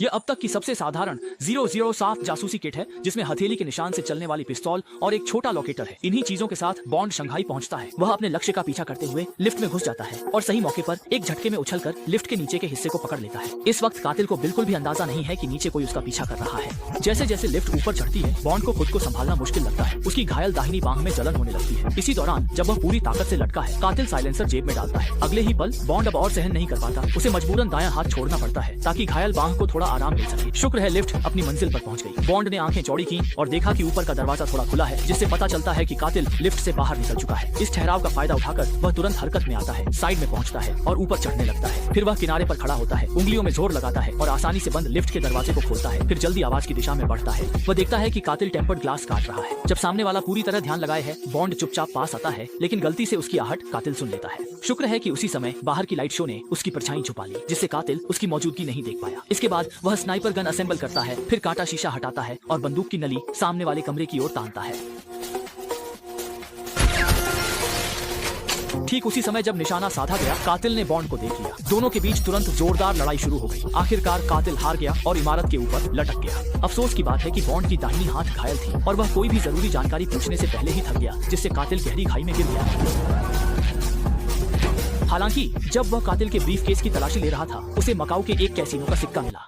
यह अब तक की सबसे साधारण 007 जासूसी किट है, जिसमें हथेली के निशान से चलने वाली पिस्तौल और एक छोटा लोकेटर है। इन्हीं चीजों के साथ बॉन्ड शंघाई पहुंचता है। वह अपने लक्ष्य का पीछा करते हुए लिफ्ट में घुस जाता है और सही मौके पर एक झटके में उछलकर लिफ्ट के नीचे के हिस्से को पकड़ लेता है। इस वक्त कातिल को बिल्कुल भी अंदाजा नहीं है कि नीचे कोई उसका पीछा कर रहा है। जैसे जैसे लिफ्ट ऊपर चढ़ती है, बॉन्ड को खुद को संभालना मुश्किल लगता है। उसकी घायल दाहिनी बांह में जलन होने लगती है। इसी दौरान जब वह पूरी ताकत से लटका है, कातिल साइलेंसर जेब में डालता है। अगले ही पल बॉन्ड अब और सहन नहीं कर पाता। उसे मजबूरन दायां हाथ छोड़ना पड़ता है ताकि घायल बांह को थोड़ा आराम मिल सके। शुक्र है लिफ्ट अपनी मंजिल पर पहुंच गई। बॉन्ड ने आंखें चौड़ी की और देखा कि ऊपर का दरवाजा थोड़ा खुला है, जिससे पता चलता है कि कातिल लिफ्ट से बाहर निकल चुका है। इस ठहराव का फायदा उठाकर वह तुरंत हरकत में आता है, साइड में पहुंचता है और ऊपर चढ़ने लगता है। फिर वह किनारे पर खड़ा होता है, उंगलियों में जोर लगाता है और आसानी से बंद लिफ्ट के दरवाजे को खोलता है। फिर जल्दी आवाज की दिशा में बढ़ता है। वह देखता है कि कातिल टेम्पर्ड ग्लास काट रहा है। जब सामने वाला पूरी तरह ध्यान लगाए है, बॉन्ड चुपचाप पास आता है, लेकिन गलती से उसकी आहट कातिल सुन लेता है। शुक्र है कि उसी समय बाहर की लाइट शो ने उसकी परछाई छुपा ली, जिससे कातिल उसकी मौजूदगी नहीं देख पाया। इसके बाद वह स्नाइपर गन असेंबल करता है, फिर कांटा शीशा हटाता है और बंदूक की नली सामने वाले कमरे की ओर तानता है। ठीक उसी समय जब निशाना साधा गया, कातिल ने बॉन्ड को देख लिया। दोनों के बीच तुरंत जोरदार लड़ाई शुरू हो गई। आखिरकार कातिल हार गया और इमारत के ऊपर लटक गया। अफसोस की बात है कि बॉन्ड की दाहिनी हाथ घायल थी और वह कोई भी जरूरी जानकारी पूछने से पहले ही थक गया, जिससे कातिल गहरी खाई में गिर गया। हालांकि जब वह कातिल के ब्रीफकेस की तलाशी ले रहा था, उसे मकाऊ के एक कैसीनो का सिक्का मिला।